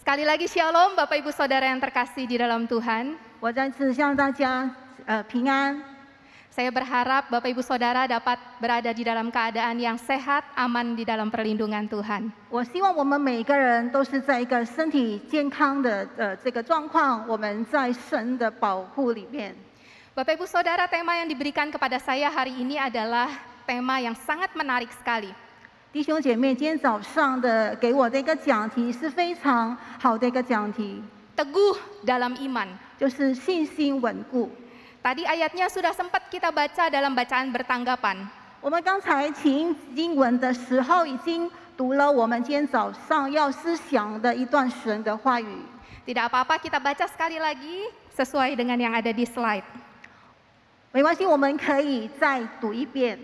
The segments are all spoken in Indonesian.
Sekali lagi Shalom Bapak Ibu Saudara yang terkasih di dalam Tuhan. 我再次向大家平安。 Saya berharap Bapak Ibu Saudara dapat berada di dalam keadaan yang sehat, aman di dalam perlindungan Tuhan. 我希望我们每一个人都是在一个身体健康的这个状况，我们在神的保护里面。 Bapak Ibu Saudara, tema yang diberikan kepada saya hari ini adalah tema yang sangat menarik sekali. 弟兄姐妹，今天早上的给我的一个讲题是非常好的一个讲题， Teguh dalam iman. 就是信心稳固。 Tadi ayatnya sudah sempat kita baca dalam bacaan bertanggapan. 我们刚才请经文的时候，已经读了我们今天早上要思想的一段神的话语。 Tidak apa-apa, kita baca sekali lagi sesuai dengan yang ada di slide. 没关系，我们可以再读一遍。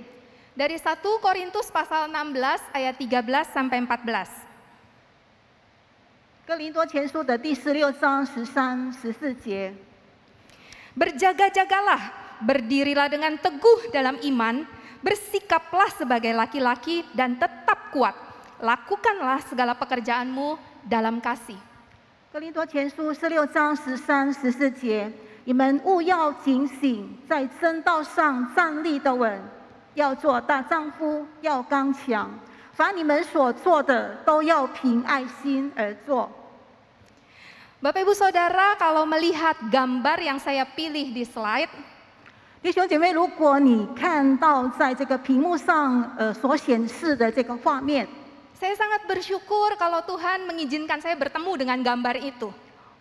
Dari 1 Korintus pasal 16 ayat 13 sampai 14. 哥林多前书的第16章13、14节。 Berjaga-jagalah, berdirilah dengan teguh dalam iman, bersikaplah sebagai laki-laki dan tetap kuat. Lakukanlah segala pekerjaanmu dalam kasih. 哥林多前书16章13、14节，你们务要警醒，在真道上站立得稳，要做大丈夫，要刚强。凡你们所做的，都要凭爱心而做。 Bapak Ibu Saudara, kalau melihat gambar yang saya pilih di slide, 弟兄姐妹，如果你看到在这个屏幕上所显示的这个画面， saya sangat bersyukur kalau Tuhan mengizinkan saya bertemu dengan gambar itu.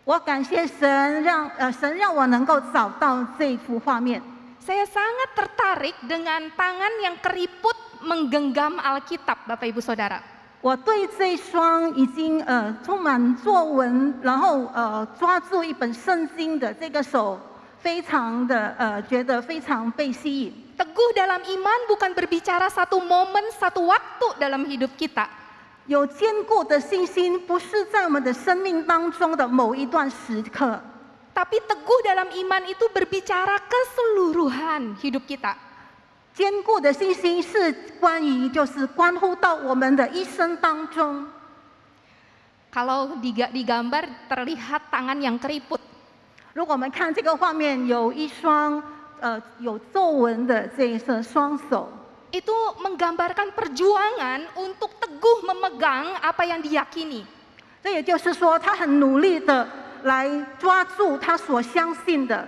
我感谢神让我能够找到这幅画面。 Saya sangat tertarik dengan tangan yang keriput menggenggam Alkitab, Bapak Ibu Saudara. 我对这双已经充满作文，然后抓住一本圣经的这个手，非常的觉得非常被吸引。 Teguh dalam iman bukan berbicara satu momen, satu waktu dalam hidup kita. 有坚固的信心，不是在我们的生命当中的某一段时刻， Tapi teguh dalam iman itu berbicara keseluruhan hidup kita. 坚固的信心是就是关乎到我们的一生当中。 Kalau di gambar terlihat tangan yang keriput. 如果我们看这个画面，有一双有皱纹的这一双手， Itu menggambarkan perjuangan untuk teguh memegang apa yang diyakini. 这也就是说，他很努力的来抓住他所相信的。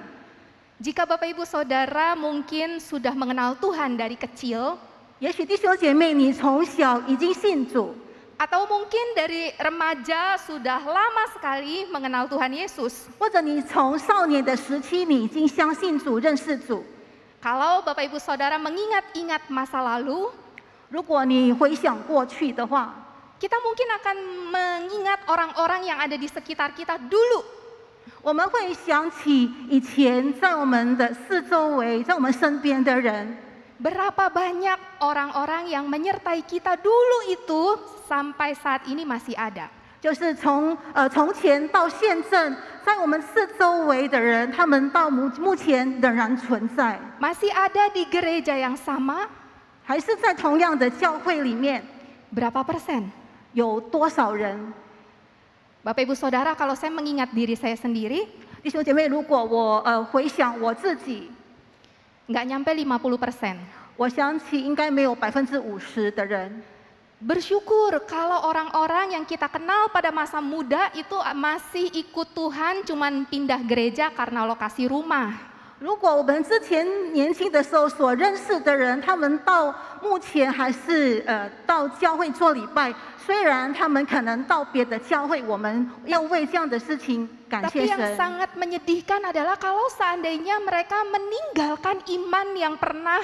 Jika Bapak Ibu Saudara mungkin sudah mengenal Tuhan dari kecil, 也许弟兄姐妹，你从小已经信主， atau mungkin dari remaja sudah lama sekali mengenal Tuhan Yesus. 或者你从少年的时期，你已经相信主、认识主。 Kalau Bapak Ibu Saudara mengingat-ingat masa lalu, 如果你回想过去的话， kita mungkin akan mengingat orang-orang yang ada di sekitar kita dulu. 我们会想起以前在我们的四周围、在我们身边的人。 Berapa banyak orang-orang yang menyertai kita dulu itu sampai saat ini masih ada. 就是从前到现在，在我们四周围的人，他们到目前仍然存在， Masih ada di gereja yang sama, 还是在同样的教会里面， berapa persen? 有多少人？ Bapak Ibu Saudara, kalau saya mengingat diri saya sendiri, 弟兄姐妹，如果我回想我自己， nggak nyampe 50%. 我想起应该没有50%的人。 Bersyukur kalau orang-orang yang kita kenal pada masa muda itu masih ikut Tuhan, cuman pindah gereja karena lokasi rumah. 如果我们之前年轻的时候所认识的人，他们到目前还是到教会做礼拜，虽然他们可能到别的教会，我们要为这样的事情感 Tapi 谢 yang 神。 sangat menyedihkan adalah kalau seandainya mereka meninggalkan iman yang pernah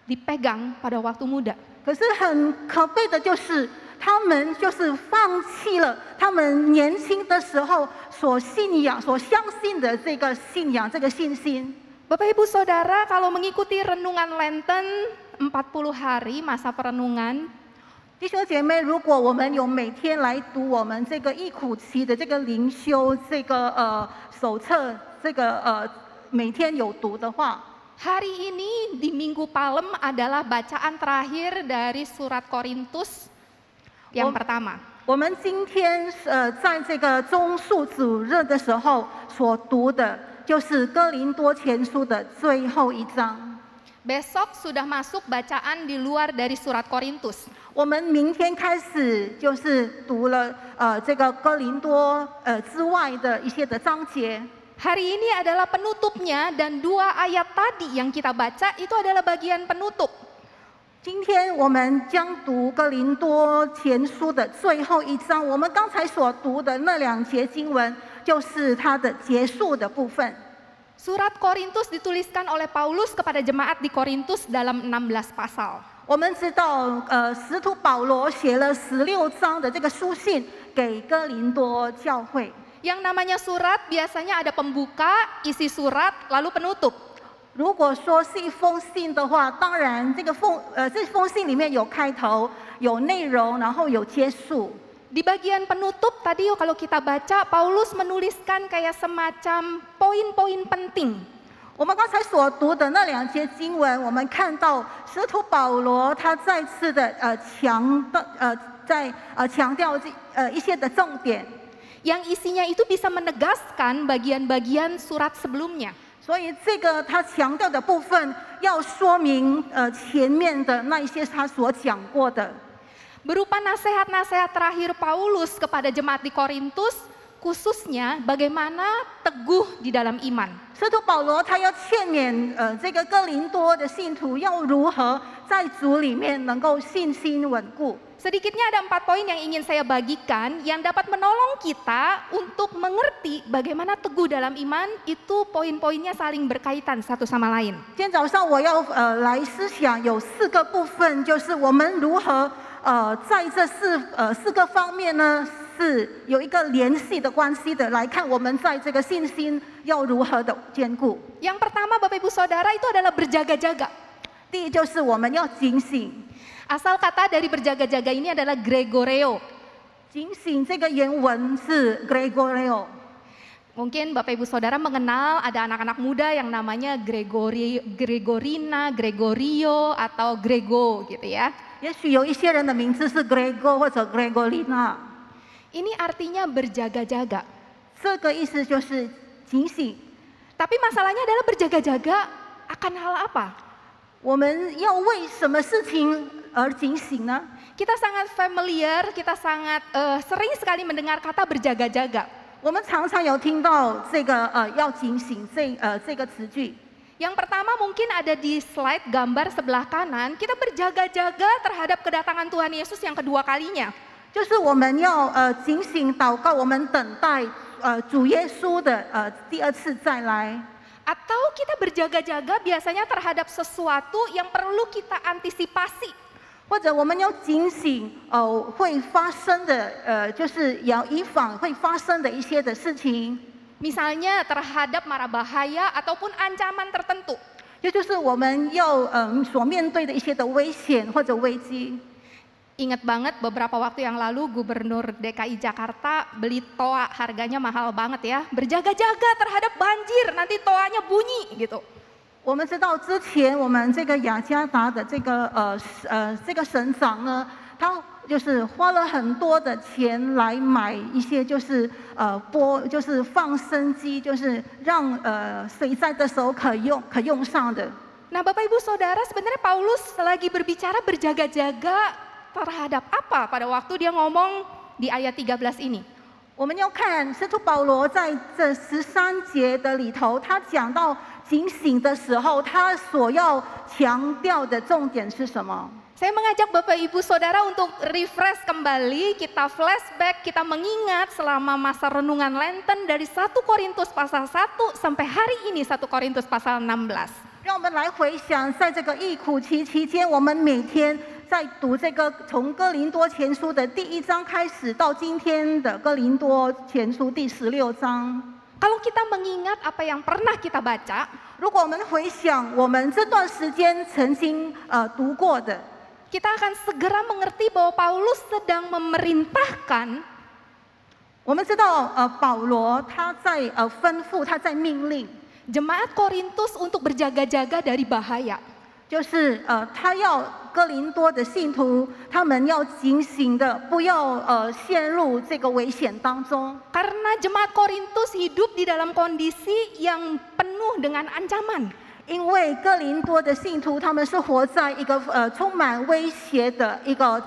dipegang pada waktu muda. 可是很可悲的就是，他们就是放弃了他们年轻的时候所信仰、所相信的这个信仰、这个信心。 Bapak Ibu Saudara, kalau mengikuti renungan Lenten 40 hari masa perenungan, 弟兄姐妹，如果我们有每天来读我们这个忆苦期的这个灵修这个手册，这个每天有读的话， hari ini di Minggu Palem adalah bacaan terakhir dari surat Korintus yang pertama. 我们今天在这个中宿主日的时候所读的，就是哥林多前书的最后一章。 Besok sudah masuk bacaan di luar dari surat Korintus. 我们明天开始就是读了这个哥林多之外的一些的章节。 Hari ini adalah penutupnya dan 2 ayat tadi yang kita baca itu adalah bagian penutup. 今天我们将读哥林多前书的最后一章，我们刚才所读的那2节经文，就是它的结束的部分。 Surat Korintus dituliskan oleh Paulus kepada jemaat di Korintus dalam 16 pasal. 我们知道，使徒保罗写了16章的这个书信给哥林多教会。 Yang namanya surat biasanya ada pembuka, isi surat, lalu penutup. 如果说是一封信的话，当然这封信里面有开头、有内容，然后有结束。 Di bagian penutup tadi kalau kita baca, Paulus menuliskan kayak semacam poin-poin penting. 我们刚才所读的那2节经文，我们看到使徒保罗他再次的强调一些的重点， Yang isinya itu bisa menegaskan bagian-bagian surat sebelumnya. 所以这个他强调的部分要说明前面的那一些他所讲过的。 Berupa nasihat-nasihat terakhir Paulus kepada jemaat di Korintus, khususnya bagaimana teguh di dalam iman. 使徒保罗他要劝勉这个哥林多的信徒要如何在主里面能够信心稳固。 Sedikitnya ada 4 poin yang ingin saya bagikan yang dapat menolong kita untuk mengerti bagaimana teguh dalam iman itu poin-poinnya saling berkaitan satu sama lain. 今天早上我要来思想有4个部分，就是我们如何在这4个方面呢是有一个联系的关系的，来看我们在这个信心要如何的坚固。 Yang pertama Bapak Ibu Saudara itu adalah berjaga-jaga. 第一就是我们要警醒。 Asal kata dari berjaga-jaga ini adalah Gregoreo. 警醒这个原文是 Gregoreo。 Mungkin Bapak Ibu Saudara mengenal ada anak-anak muda yang namanya Gregorina, Gregorio, atau Grego gitu ya. 也许有一些人的名字是 Grego 或者 Gregorina。 Ini artinya berjaga-jaga. 这个意思就是警醒。 Tapi masalahnya adalah berjaga-jaga akan hal apa? 我们要为什么事情而警醒呢？ Kita sangat familiar, kita sangat sering sekali mendengar kata berjaga-jaga. 我们常常有听到这个要警醒这个词句。 Yang pertama mungkin ada di slide gambar sebelah kanan, kita berjaga-jaga terhadap kedatangan Tuhan Yesus yang kedua kalinya. 就是我们要警醒祷告，我们等待主耶稣的第2次再来。 Atau kita berjaga-jaga biasanya terhadap sesuatu yang perlu kita antisipasi. 或者我们要警醒会发生的就是要以防会发生的一些的事情。 Misalnya terhadap mara bahaya ataupun ancaman tertentu. 这就是我们要所面对的一些的危险或者危机。 Ingat banget beberapa waktu yang lalu Gubernur DKI Jakarta beli toa, harganya mahal banget ya. Berjaga-jaga terhadap banjir, nanti toanya bunyi gitu. 我们知道之前我们这个雅加达的这个省长呢，他就是花了很多的钱来买一些就是就是放生机，就是让水灾的时候可用上的。 Nah Bapak Ibu Saudara, sebenarnya Paulus lagi berbicara berjaga-jaga terhadap apa pada waktu dia ngomong di ayat 13 ini? 我们要看使徒保罗在这13节的里头，他讲到警醒的时候，他所要强调的重点是什么？ Saya mengajak Bapak Ibu Saudara untuk refresh kembali, kita flashback, kita mengingat selama masa renungan Lenten dari 1 Korintus pasal 1 sampai hari ini 1 Korintus pasal 16. 让我们来回想，在这个疫苦期期间，我们每天在读这个从哥林多前书的第1章开始，到今天的哥林多前书第16章。 Kalau kita mengingat apa yang pernah kita baca, 如果我们回想我们这段时间曾经读过的， kita akan segera mengerti bahwa Paulus sedang memerintahkan 我们知道保罗他在吩咐，他在命令 jemaat Korintus untuk berjaga-jaga dari bahaya. 就是他要哥林多的信徒，他们要警醒的，不要陷入这个危险当中。 Karena jemaat Korintus hidup di dalam kondisi yang penuh dengan ancaman. 因为哥林多的信徒，他们是活在一个充满威胁的一个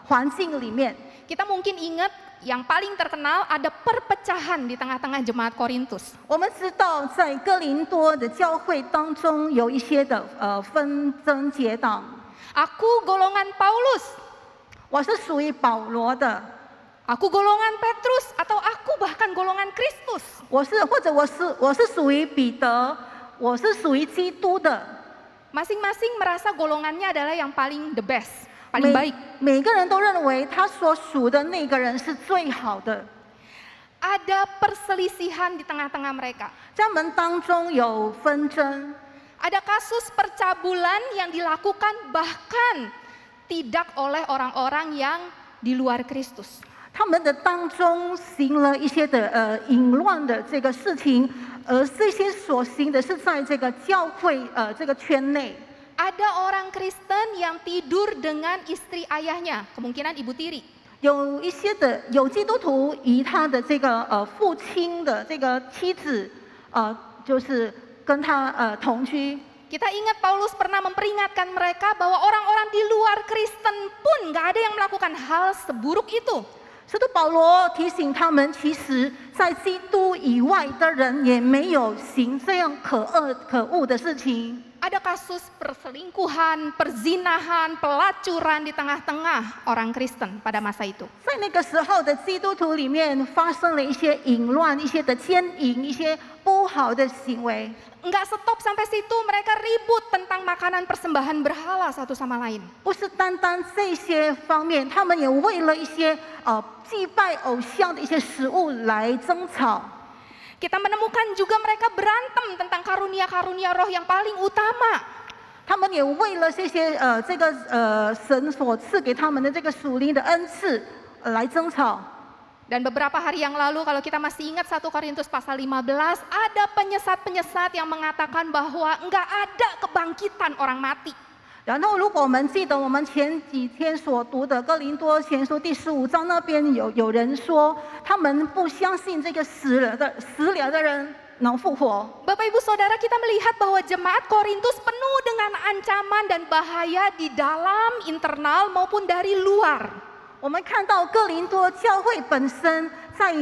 环境里面。 Kita mungkin ingat yang paling terkenal ada perpecahan di tengah-tengah jemaat Korintus. 我们知道，在哥林多的教会当中，有一些的纷争结党。 Aku golongan Paulus, 我是属于保罗的， aku golongan Petrus, atau aku bahkan golongan Kristus. 我是属于彼得，我是属于基督的。 Masing-masing merasa golongannya adalah yang paling the best, paling baik. 每个人都认为他所属的那个人是最好的。 Ada perselisihan di tengah-tengah mereka. 在他们当中有纷争， Ada kasus percabulan yang dilakukan bahkan tidak oleh orang-orang yang di luar Kristus. 他们的当中行了一些的淫乱的这个事情，而这些所行的是在这个教会这个圈内。 Ada orang Kristen yang tidur dengan istri ayahnya, kemungkinan ibu tiri. 有一些的有基督徒以他的这个父亲的这个妻子就是跟他同居。 Kita ingat Paulus pernah memperingatkan mereka bahwa orang-orang di luar Kristen pun nggak ada yang melakukan hal seburuk itu. 使徒保罗提醒他们，其实在基督以外的人也没有行这样可恶的事情。 Ada kasus perselingkuhan, perzinahan, pelacuran di tengah-tengah orang Kristen pada masa itu. 在那个时候的基督徒里面，发生了一些淫乱、一些的奸淫、一些不好的行为。 Enggak stop sampai situ, mereka ribut tentang makanan persembahan berhala satu sama lain. 不是单单这些方面，他们也为了一些祭拜偶像的一些食物来争吵。 Kita menemukan juga mereka berantem tentang karunia-karunia roh yang paling utama. 他们也为了这些这个神所赐给他们的这个属灵的恩赐来争吵。 Dan beberapa hari yang lalu kalau kita masih ingat 1 Korintus pasal 15, ada penyesat-penyesat yang mengatakan bahwa enggak ada kebangkitan orang mati. 然后，如果我们记得我们前几天所读的哥林多前书第15章那边有人说，他们不相信这个死了的人能复活。 Bapak Ibu Saudara, kita melihat bahwa jemaat Korintus penuh dengan ancaman dan bahaya di dalam, internal maupun dari luar. 我们看到哥林多教会本身在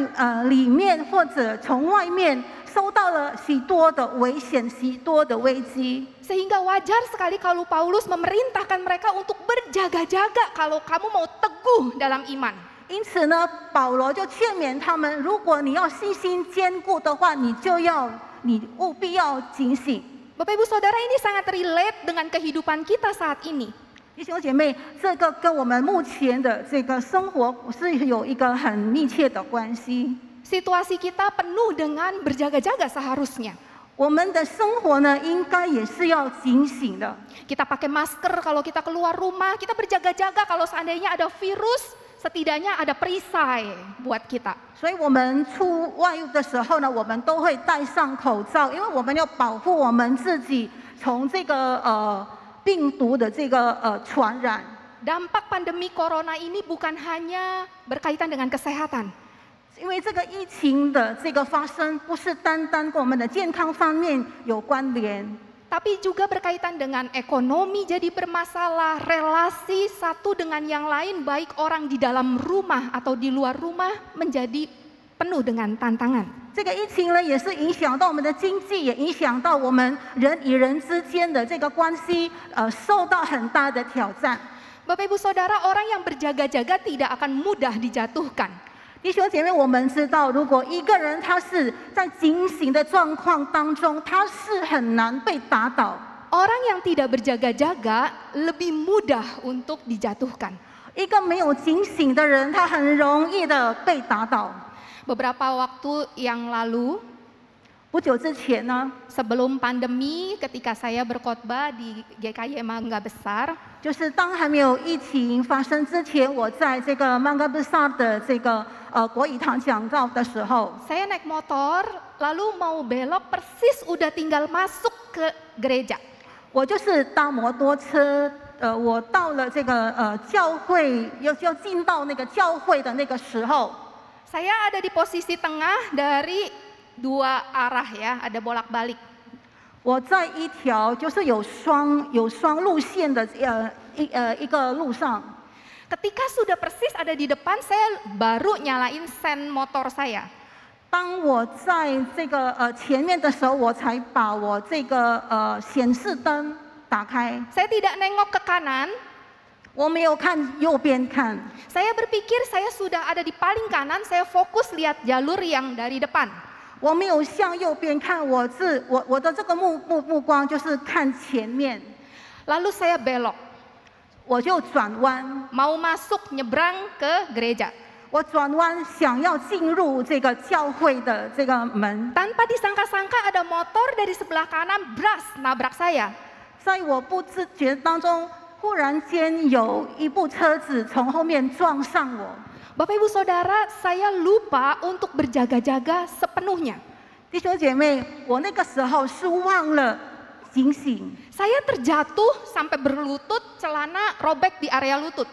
里面或者从外面受到了许多的危险、许多的危机。 Sehingga wajar sekali kalau Paulus memerintahkan mereka untuk berjaga-jaga kalau kamu mau teguh dalam iman. 因此呢，保罗就劝勉他们：如果你要信心坚固的话，你务必要警醒。 Bapak Ibu Saudara, ini sangat relate dengan kehidupan kita saat ini. 弟兄姐妹，这个跟我们目前的这个生活是有一个很密切的关系。 Situasi kita penuh dengan berjaga-jaga seharusnya. 我们的生活呢，应该也是要警醒的。 Kita pakai masker kalau kita keluar rumah, kita berjaga-jaga kalau seandainya ada virus, setidaknya ada perisai buat kita. 所以我们出外的时候呢，我们都会戴上口罩，因为我们要保护我们自己从这个病毒的这个传染。 Dampak pandemi corona ini bukan hanya berkaitan dengan kesehatan. 因为这个疫情的这个发生，不是单单跟我们的健康方面有关联， Tapi juga berkaitan dengan ekonomi jadi bermasalah, relasi satu dengan yang lain, baik orang di dalam rumah atau di luar rumah menjadi penuh dengan tantangan. 这个疫情呢，也是影响到我们的经济，也影响到我们人与人之间的这个关系，受到很大的挑战。 Bapak Ibu Saudara, orang yang berjaga-jaga tidak akan mudah dijatuhkan. 弟兄姐妹，我们知道，如果一个人他是在警醒的状况当中，他是很难被打倒。 Orang yang tidak berjaga-jaga lebih mudah untuk dijatuhkan. 一个没有警醒的人，他很容易的被打倒。 Beberapa waktu yang lalu, 不久之前呢， sebelum pandemi, ketika saya berkhotbah di GKI Mangga Besar, 就是当还没有疫情发生之前，我在这个曼嘎布萨的这个国语堂讲道的时候， saya naik motor lalu mau belok persis udah tinggal masuk ke gereja. 我就是搭摩托车，我到了这个教会，要进到那个教会的那个时候， saya ada di posisi tengah dari dua arah ya, ada bolak-balik. 我在一条就是有双路线的一个路上。 Ketika sudah persis ada di depan, saya baru nyalain sen motor saya. 当我在这个前面的时候，我才把我这个显示灯打开。 Saya tidak nengok ke kanan. 我没有看右边看， Saya berpikir saya sudah ada di paling kanan, saya fokus lihat jalur yang dari depan. 我没有向右边看，我的这个目光就是看前面， Lalu saya belok, 我就转弯， mau masuk nyebrang ke gereja. 我转弯想要进入这个教会的这个门， Tanpa disangka-sangka ada motor dari sebelah kanan bras nabrak saya. 在我不自觉当中，忽然间有一部车子从后面撞上我。 Bapak Ibu Saudara, saya lupa untuk berjaga-jaga sepenuhnya. 弟兄姐妹，我那个时候是忘了警醒， Saya terjatuh sampai berlutut, celana robek di area lutut.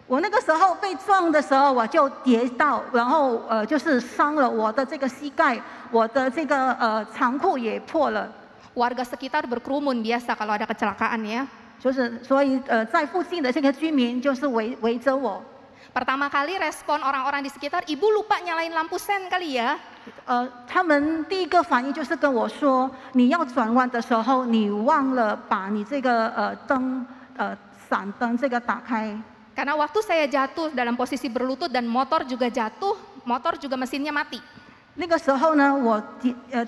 我那个时候被撞的时候，我就跌倒，然后就是伤了我的这个膝盖，我的这个长裤也破了。 Warga sekitar berkerumun biasa kalau ada kecelakaan ya. 就是所以在附近的这个居民就是围着我。 Pertama kali respon orang-orang di sekitar, ibu lupa nyalain lampu sen kali ya. 他们第一个反应就是跟我说，你要转弯的时候，你忘了把你这个闪灯这个打开。 Karena waktu saya jatuh dalam posisi berlutut dan motor juga jatuh, motor juga mesinnya mati. 那个时候呢，我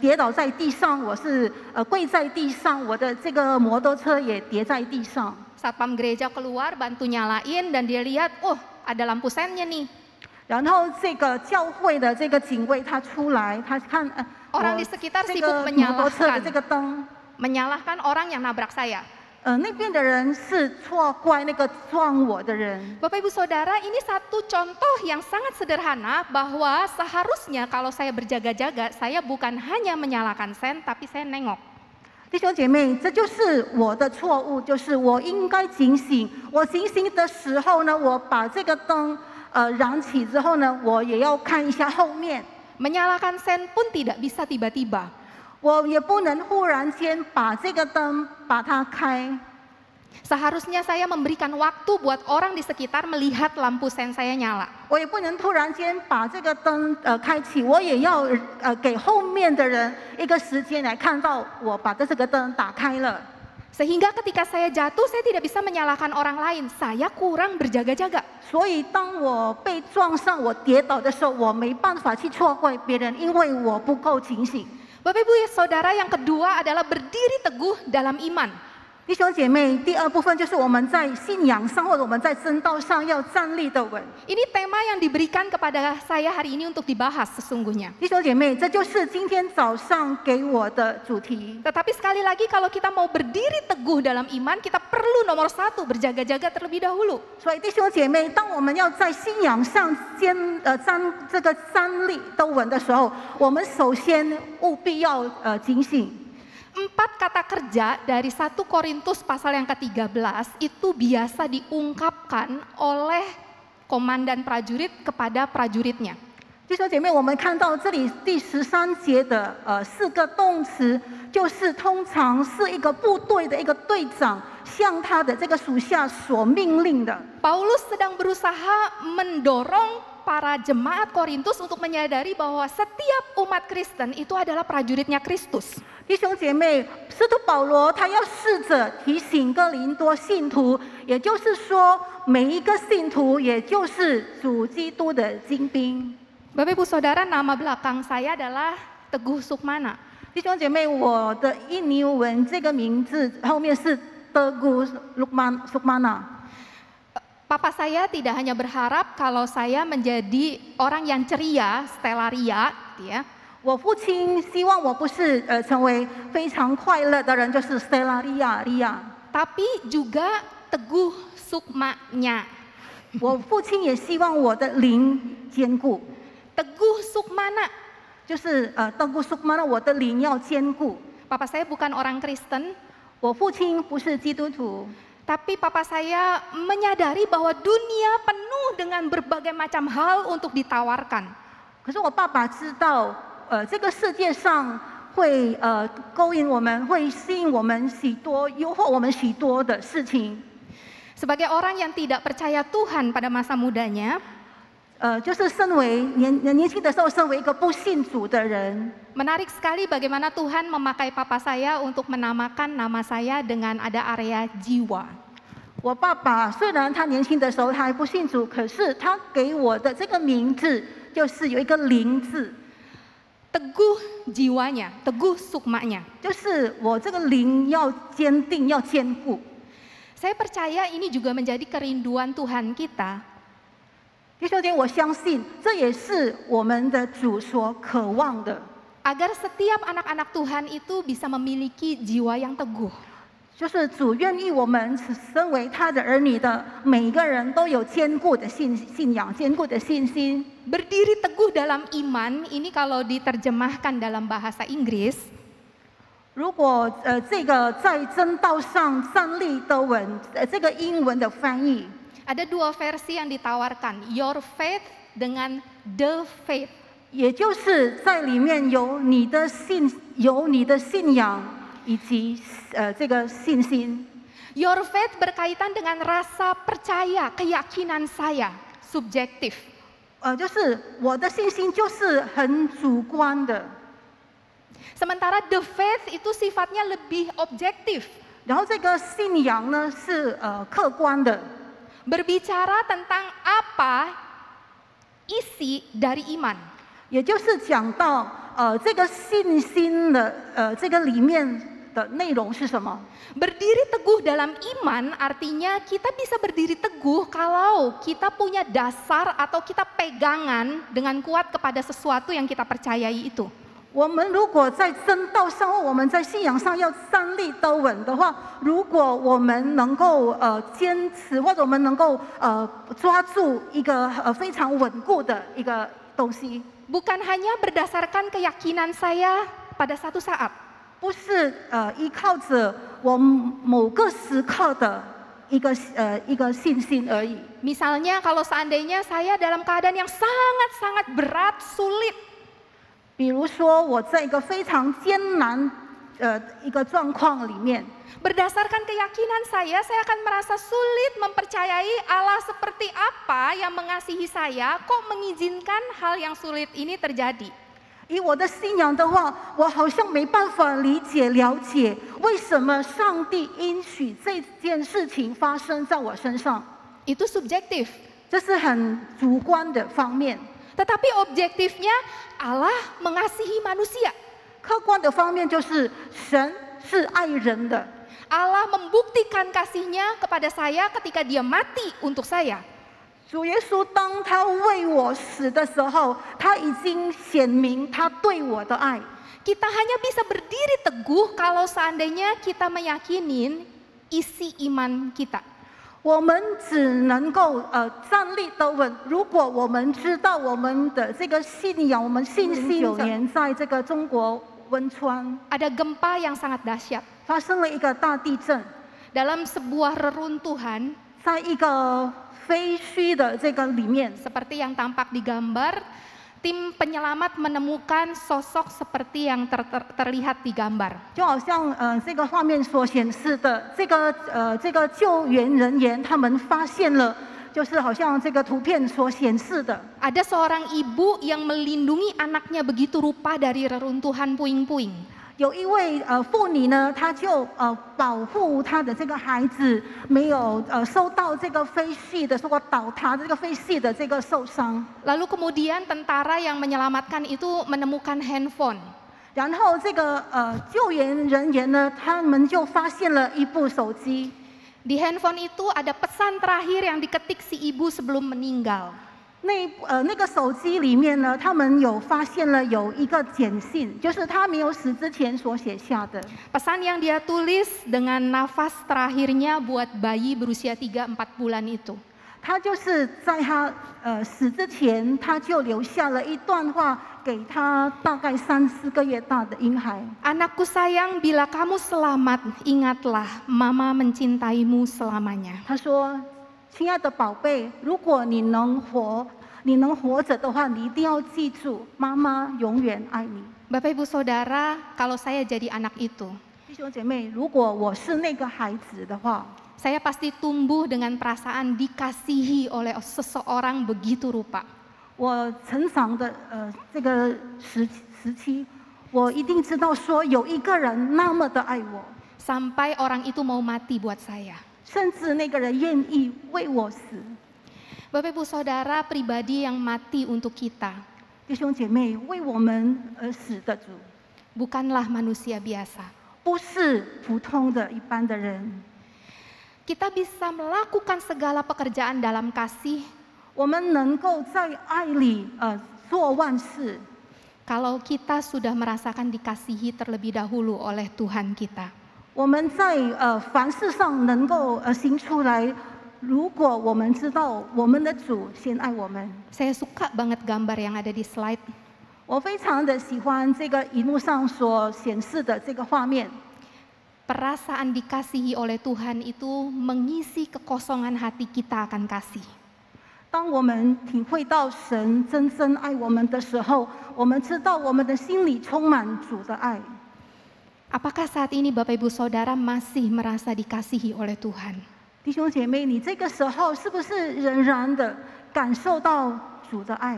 跌倒在地上，我是跪在地上，我的这个摩托车也跌在地上。 Satpam gereja keluar bantu nyalain dan dia lihat, oh ada lampu sennya nih. 然后这个教会的这个警卫他出来，他看 Orang di sekitar 这 sibuk 个摩托车的这 menyalahkan, 个灯， menyalahkan orang yang nabrak saya. 那边的人是错怪那个撞我的人。 Bapak Ibu Saudara, ini satu contoh yang sangat sederhana bahwa seharusnya kalau saya berjaga-jaga, saya bukan hanya menyalakan sen, tapi saya nengok. 弟兄姐妹，这就是我的错误，就是我应该警醒。我警醒的时候呢，我把这个灯燃起之后呢，我也要看一下后面。 Menyalakan sen pun tidak bisa tiba-tiba. 我也不能忽然间把这个灯把它开。 Seharusnya saya memberikan waktu buat orang di sekitar melihat lampu sen saya nyala. 我也不能突然间把这个灯开启，我也要给后面的人一个时间来看到我把这个灯打开了。 Sehingga ketika saya jatuh, saya tidak bisa menyalahkan orang lain. Saya kurang berjaga-jaga. 所以当我被撞上，我跌倒的时候，我没办法去错怪别人，因为我不够警醒。 Bapak Ibu Saudara, yang kedua adalah berdiri teguh dalam iman. 弟兄姐妹，第二部分就是我们在信仰上或者我们在真道上要站立的稳。 Ini tema yang diberikan kepada saya hari ini untuk dibahas sesungguhnya. 弟兄姐妹，这就是今天早上给我的主题。 Tetapi sekali lagi kalau kita mau berdiri teguh dalam iman, kita perlu nomor satu berjaga-jaga terlebih dahulu. 所以弟兄姐妹，当我们要在信仰上站立都稳的时候，我们首先务必要警醒。 4 kata kerja dari 1 Korintus pasal yang ke-13 itu biasa diungkapkan oleh komandan prajurit kepada prajuritnya. 弟兄姐妹，我们看到这里第13节的4个动词，就是通常是一个部队的一个队长向他的这个属下所命令的。 Paulus sedang berusaha mendorong para jemaat Korintus untuk menyadari bahwa setiap umat Kristen itu adalah prajuritnya Kristus. 弟兄姐妹，使徒保罗他要试着提醒哥林多信徒，也就是说，每一个信徒也就是主基督的精兵。 Bapak Ibu Saudara, nama belakang saya adalah Teguh Sukmana. 弟兄姐妹，我的印尼文这个名字后面是Teguh Sukmana。 Papa saya tidak hanya berharap kalau saya menjadi orang yang ceria, Stellaria, gitu ya. 我父亲希望我不是成为非常快乐的人，就是 Stellaria。 Tapi juga Teguh Sukmanya. 我父亲也希望我的灵坚固， Teguh Sukmana. 就是Teguh Sukmana， 我的灵要坚固。 Papa saya bukan orang Kristen. 我父亲不是基督徒， Tapi papa saya menyadari bahwa dunia penuh dengan berbagai macam hal untuk ditawarkan. 可是我爸爸知道，这个世界上会勾引我们，会吸引我们许多，诱惑我们许多的事情。 Sebagai orang yang tidak percaya Tuhan pada masa mudanya, 就是身为年轻的时候，身为一个不信主的人， menarik sekali bagaimana Tuhan memakai papa saya untuk menamakan nama saya dengan ada area jiwa. 我爸爸虽然他年轻的时候他还不信主，可是他给我的这个名字就是有一个灵字， Teguh jiwanya, teguh sukmanya. 就是我这个灵要坚定，要坚固。 Saya percaya ini juga menjadi kerinduan Tuhan kita. 弟兄姐妹，我相信这也是我们的主所渴望的， Agar setiap anak-anak Tuhan itu bisa memiliki jiwa yang teguh. 就是主愿意我们身为他的儿女的每一个人都有坚固的信仰、坚固的信心。 Berdiri teguh dalam iman, ini kalau diterjemahkan dalam bahasa Inggris, 如果这个在真道上站立的稳，这个英文的翻译， ada dua versi yang ditawarkan, your faith dengan the faith. 也就是在里面有你的信仰以及这个信心。 Your faith berkaitan dengan rasa percaya, keyakinan saya, subjektif. 就是我的信心就是很主观的， Sementara the faith itu sifatnya lebih objektif, 然后这个信仰呢是客观的， berbicara tentang apa isi dari iman. 也就是讲到这个信心的这个里面的内容是什么。 Berdiri teguh dalam iman artinya kita bisa berdiri teguh kalau kita punya dasar atau kita pegangan dengan kuat kepada sesuatu yang kita percayai itu. 我们如果在真道上或我们在信仰上要站立得稳的话，如果我们能够坚持，或者我们能够抓住一个非常稳固的一个东西， Bukan hanya berdasarkan keyakinan saya pada satu saat. 不是依靠着我某个时刻的一个信心而已。 Misalnya kalau seandainya saya dalam keadaan yang sangat-sangat berat, sulit, 比如说我在一个非常艰难一个状况里面， berdasarkan keyakinan saya akan merasa sulit mempercayai Allah seperti apa yang mengasihi saya, kok mengizinkan hal yang sulit ini terjadi. 以我的信仰的话，我好像没办法理解了解为什么上帝允许这件事情发生在我身上。 Itu subjektif. 这是很主观的方面。 Tetapi objektifnya Allah mengasihi manusia. 客观的方面就是神是爱人的， Allah membuktikan kasihnya kepada saya ketika dia mati untuk saya. 主耶稣当他为我死的时候，他已经显明他对我的爱。 Kita hanya bisa berdiri teguh kalau seandainya kita meyakinin isi iman kita. 我们只能够站立得稳，如果我们知道我们的这个信仰，我们信心。9年在这个中国汶川 Ada gempa yang sangat dahsyat. 发生了一个大地震， Dalam sebuah reruntuhan 在一个废墟的这个里面， seperti yang tampak di gambar, tim penyelamat menemukan sosok seperti yang terlihat di gambar. 就好像这个画面所显示的，这个救援人员他们发现了，就是好像这个图片所显示的， Ada seorang ibu yang melindungi anaknya begitu rupa dari reruntuhan puing-puing. 有一位妇女呢，她就保护她的这个孩子没有受到这个废墟的说倒塌的这个废墟的这个受伤。 Lalu kemudian tentara yang menyelamatkan itu menemukan handphone. 然后这个救援人员呢，他们就发现了一部手机。 Di handphone itu ada pesan terakhir yang diketik si ibu sebelum meninggal. 那个手机里面呢，他们有发现了有一个简讯，就是他没有死之前所写下的。 Pesan yang dia tulis dengan nafas terakhirnya buat bayi berusia 3-4 bulan itu. 他就是在他死之前，他就留下了一段话给他大概3-4个月大的婴孩。 Anakku sayang, bila kamu selamat, ingatlah Mama mencintaimu selamanya. 他说：“亲爱的宝贝，如果你能活着的话，你一定要记住，妈妈永远爱你。” Bapak Ibu Saudara, kalau saya jadi anak itu, 弟兄姐妹，如果我是那个孩子的话， saya pasti tumbuh dengan perasaan dikasihi oleh seseorang begitu rupa. 我成长的这个时期，我一定知道说有一个人那么的爱我， Sampai orang itu mau mati buat saya. 甚至那个人愿意为我死。 Bapak Ibu Saudara, pribadi yang mati untuk kita 弟兄姐妹，为我们而死的主， bukanlah manusia biasa. 不是普通的一般的人。 Kita bisa melakukan segala pekerjaan dalam kasih 我们能够在爱里做万事， kalau kita sudah merasakan dikasihi terlebih dahulu oleh Tuhan kita. 我们在凡事上能够行出来。如果我们知道我们的主先爱我们， Saya suka banget gambar yang ada di slide. 我非常的喜欢这个荧幕上所显示的这个画面。 Perasaan dikasihi oleh Tuhan itu mengisi kekosongan hati kita akan kasih. 当我们体会到神真正爱我们的时候，我们知道我们的心里充满主的爱。 Apakah saat ini Bapak Ibu Saudara masih merasa dikasihi oleh Tuhan? 弟兄姐妹，你这个时候是不是仍然的感受到主的爱？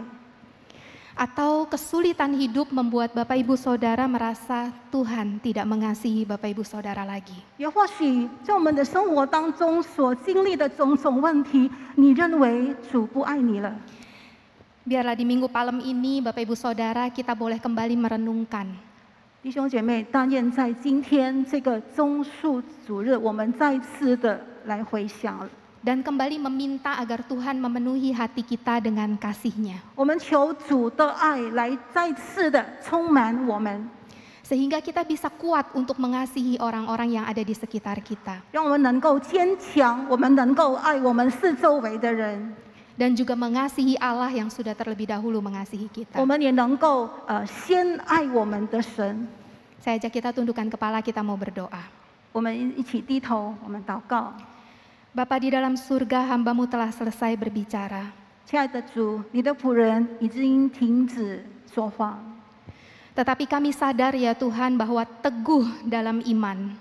Atau kesulitan hidup membuat Bapak Ibu Saudara merasa Tuhan tidak mengasihi Bapak Ibu Saudara lagi? 也或许在我们的生活当中所经历的种种问题，你认为主不爱你了？ Biarlah di minggu palem ini Bapak Ibu Saudara kita boleh kembali merenungkan. 弟兄姐妹，但愿在今天这个棕树主日，我们再次的来回想， Dan kembali meminta agar Tuhan memenuhi hati kita dengan kasih-Nya. 我们求主的爱来再次的充满我们， Sehingga kita bisa kuat untuk mengasihi orang-orang yang ada di sekitar kita. 让我们能够坚强，我们能够爱我们四周围的人， Dan juga mengasihi Allah yang sudah terlebih dahulu mengasihi kita. 我们也能够先爱我们的神。 Saya ajak kita tundukkan kepala, kita mau berdoa. 我们一起低头，我们祷告。 Bapa di dalam surga, hamba-Mu telah selesai berbicara. 亲爱的主，你的仆人已经停止说话， Tetapi kami sadar ya Tuhan bahwa teguh dalam iman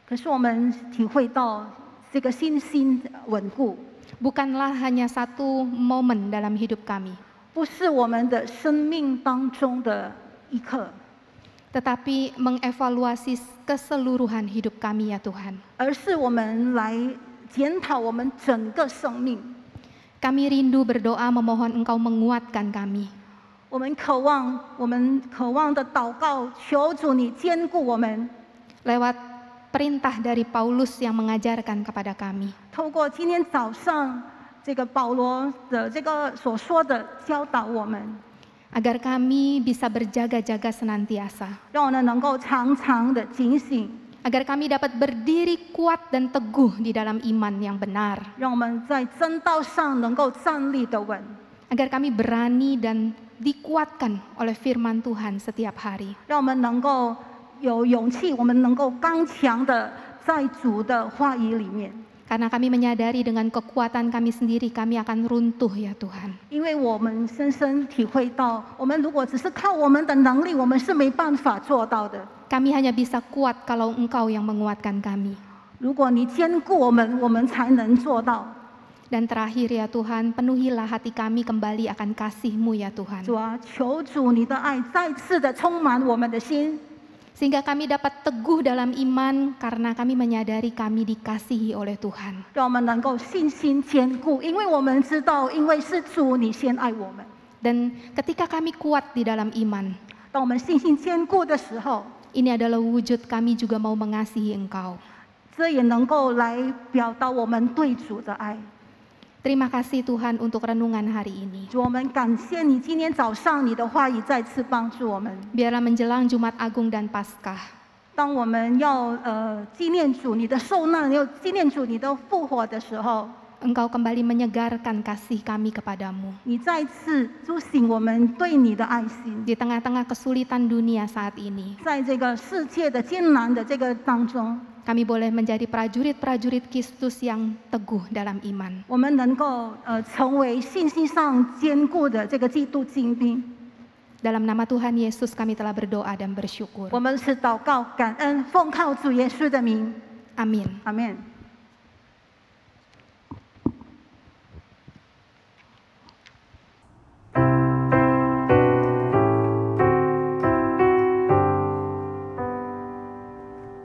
可是我们体会到这个信心稳固， bukanlah hanya satu momen dalam hidup kami, 不是我们的生命当中的一刻， tetapi mengevaluasi keseluruhan hidup kami ya Tuhan. 而是我们来检讨我们整个生命。 Kami rindu berdoa memohon Engkau menguatkan kami. 我们渴望的祷告，求主你坚固我们。 Lewat perintah dari Paulus yang mengajarkan kepada kami. 透过今天早上这个保罗的这个所说的教导我们， Agar kami bisa berjaga-jaga senantiasa. 让我们能够常常的警醒， Agar kami dapat berdiri kuat dan teguh di dalam iman yang benar. 让我们在真道上能够站立的稳， Agar kami berani dan dikuatkan oleh firman Tuhan setiap hari. 让我们能够有勇气，我们能够刚强的在主的话语里面。 Karena kami menyadari dengan kekuatan kami sendiri kami akan runtuh ya Tuhan. 因为我们深深体会到，我们如果只是靠我们的能力，我们是没办法做到的。 Kami hanya bisa kuat kalau Engkau yang menguatkan kami. 如果你坚固我们，我们才能做到。 Dan terakhir ya Tuhan, penuhilah hati kami kembali akan kasih-Mu ya Tuhan. 主啊，求主你的爱再次的充满我们的心， Sehingga kami dapat teguh dalam iman karena kami menyadari kami dikasihi oleh Tuhan. 让我们能够信心坚固，因为我们知道，因为是主你先爱我们。 Dan ketika kami kuat di dalam iman, 当我们信心坚固的时候， ini adalah wujud kami juga mau mengasihi Engkau. 这也能够来表达我们对主的爱。 Terima kasih Tuhan untuk renungan hari ini. 主，我们感谢你今天早上你的话语再次帮助我们。 Biarlah menjelang Jumat Agung dan Paskah, 当我们要纪念主你的受难，又纪念主你的复活的时候， Engkau kembali menyegarkan kasih kami kepadamu. 你再次苏醒我们对你的爱心。 Di tengah-tengah kesulitan dunia saat ini, 在这个世界的艰难的这个当中， kami boleh menjadi prajurit-prajurit Kristus yang teguh dalam iman. 我们能够成为信心上坚固的这个基督精兵。 Dalam nama Tuhan Yesus kami telah berdoa dan bersyukur. 我们是祷告感恩，奉靠主耶稣的名， Amin. 阿门。